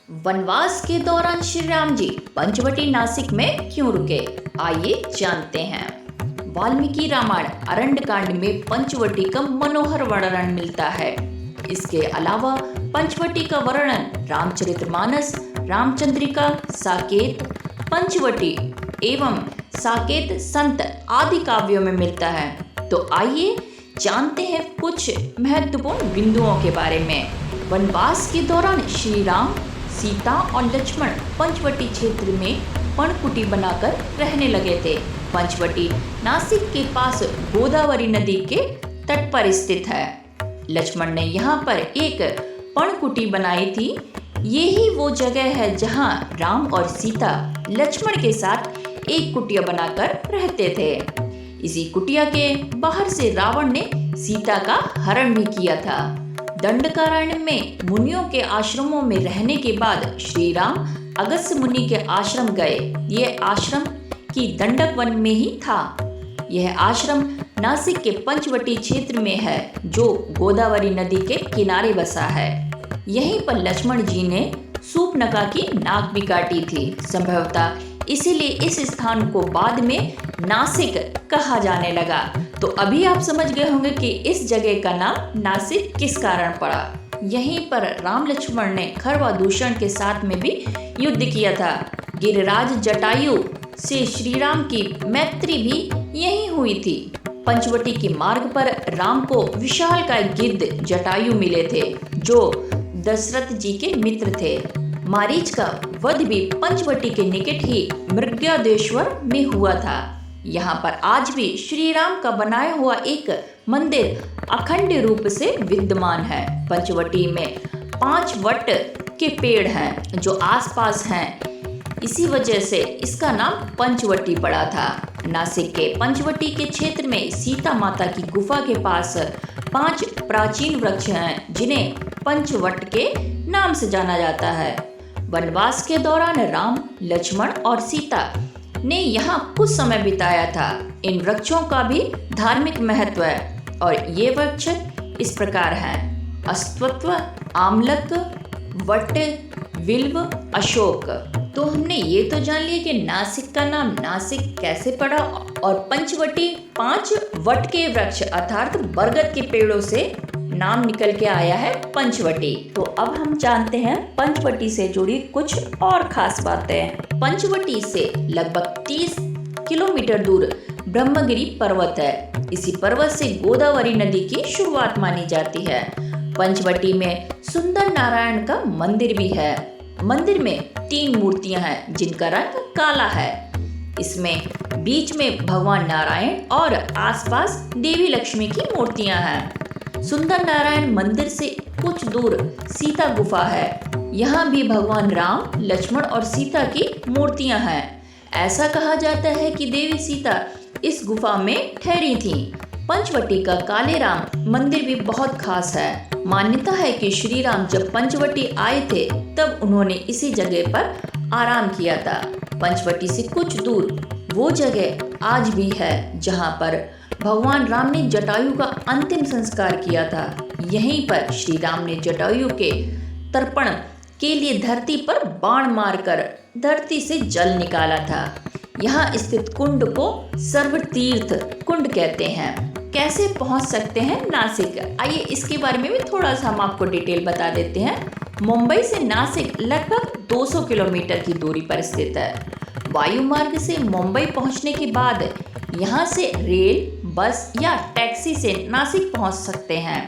वनवास के दौरान श्री राम जी पंचवटी नासिक में क्यों रुके, आइए जानते हैं। वाल्मीकि रामायण अरण्यकांड में पंचवटी का मनोहर वर्णन मिलता है। इसके अलावा पंचवटी का वर्णन रामचरितमानस, रामचंद्रिका, साकेत, पंचवटी एवं साकेत संत आदि काव्यों में मिलता है। तो आइए जानते हैं कुछ महत्वपूर्ण बिंदुओं के बारे में। वनवास के दौरान श्री राम, सीता और लक्ष्मण पंचवटी क्षेत्र में पर्णकुटी बनाकर रहने लगे थे। पंचवटी नासिक के पास गोदावरी नदी के तट पर स्थित है। लक्ष्मण ने यहाँ पर एक पर्णकुटी बनाई थी। यही वो जगह है जहाँ राम और सीता लक्ष्मण के साथ एक कुटिया बनाकर रहते थे। इसी कुटिया के बाहर से रावण ने सीता का हरण भी किया था। दंडकारण्य में मुनियों के आश्रमों में रहने के बाद श्री राम अगस्त्य मुनि के आश्रम गए। यह आश्रम की दंडक वन में ही था। यह आश्रम नासिक के पंचवटी क्षेत्र में है, जो गोदावरी नदी के किनारे बसा है। यहीं पर लक्ष्मण जी ने सूर्पनखा की नाक भी काटी थी। संभवतः इसीलिए इस स्थान को बाद में नासिक कहा जाने लगा। तो अभी आप समझ गए होंगे कि इस जगह का नाम नासिक किस कारण पड़ा। यहीं पर राम लक्ष्मण ने खरवा दूषण के साथ में भी युद्ध किया था। गिरिराज जटायु से श्री राम की मैत्री भी यहीं हुई थी। पंचवटी के मार्ग पर राम को विशालकाय गिद्ध जटायु मिले थे, जो दशरथ जी के मित्र थे। मारीच का वध भी पंचवटी के निकट ही मृगयादेश्वर में हुआ था। यहाँ पर आज भी श्री राम का बनाया हुआ एक मंदिर अखंड रूप से विद्यमान है। पंचवटी में 5 वट के पेड़ हैं जो आसपास हैं। इसी वजह से इसका नाम पंचवटी पड़ा था। नासिक के पंचवटी के क्षेत्र में सीता माता की गुफा के पास 5 प्राचीन वृक्ष हैं, जिन्हें पंचवट के नाम से जाना जाता है। वनवास के दौरान राम, लक्ष्मण और सीता ने यहाँ कुछ समय बिताया था। इन वृक्षों का भी धार्मिक महत्व है और ये वृक्ष इस प्रकार हैं: अश्वत्थ, आमलक, वट, बिल्व, अशोक। तो हमने ये तो जान लिया कि नासिक का नाम नासिक कैसे पड़ा और पंचवटी 5 वट के वृक्ष अर्थात बरगद के पेड़ों से नाम निकल के आया है पंचवटी। तो अब हम जानते हैं पंचवटी से जुड़ी कुछ और खास बातें। पंचवटी से लगभग 30 किलोमीटर दूर ब्रह्मगिरी पर्वत है। इसी पर्वत से गोदावरी नदी की शुरुआत मानी जाती है। पंचवटी में सुंदर नारायण का मंदिर भी है। मंदिर में 3 मूर्तियां हैं जिनका रंग काला है। इसमें बीच में भगवान नारायण और आसपास देवी लक्ष्मी की मूर्तियां हैं। सुंदर नारायण मंदिर से कुछ दूर सीता गुफा है। यहाँ भी भगवान राम, लक्ष्मण और सीता की मूर्तियां हैं। ऐसा कहा जाता है कि देवी सीता इस गुफा में ठहरी थीं। पंचवटी का काले राम मंदिर भी बहुत खास है। मान्यता है कि श्री राम जब पंचवटी आए थे तब उन्होंने इसी जगह पर आराम किया था। पंचवटी से कुछ दूर वो जगह आज भी है जहाँ पर भगवान राम ने जटायु का अंतिम संस्कार किया था। यहीं पर श्री राम ने जटायु के तर्पण के लिए धरती पर बाण मारकर धरती से जल निकाला था। यहाँ स्थित कुंड को सर्वतीर्थ कुंड कहते हैं। कैसे पहुँच सकते हैं नासिक, आइए इसके बारे में भी थोड़ा सा हम आपको डिटेल बता देते हैं। मुंबई से नासिक लगभग 200 किलोमीटर की दूरी पर स्थित है। वायु मार्ग से मुंबई पहुँचने के बाद यहाँ से रेल, बस या टैक्सी से नासिक पहुँच सकते हैं।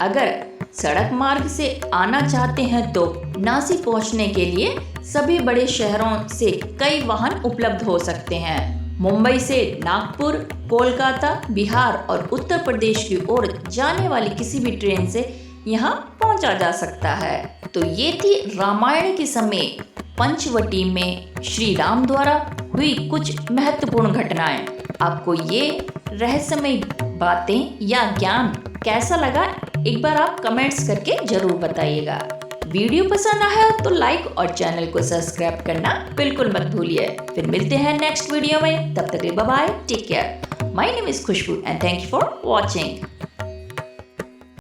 अगर सड़क मार्ग से आना चाहते हैं तो नासिक पहुँचने के लिए सभी बड़े शहरों से कई वाहन उपलब्ध हो सकते हैं। मुंबई से नागपुर, कोलकाता, बिहार और उत्तर प्रदेश की ओर जाने वाली किसी भी ट्रेन से यहाँ पहुँचा जा सकता है। तो ये थी रामायण के समय पंचवटी में श्री राम द्वारा हुई कुछ महत्वपूर्ण घटनाएं। आपको ये रहस्यमय बातें या ज्ञान कैसा लगा, एक बार आप कमेंट्स करके जरूर बताइएगा। वीडियो पसंद आया तो लाइक और चैनल को सब्सक्राइब करना बिल्कुल मत भूलिए। फिर मिलते हैं नेक्स्ट वीडियो में, तब तक के लिए bye bye, take care. My name is Khushboo and thank you for watching.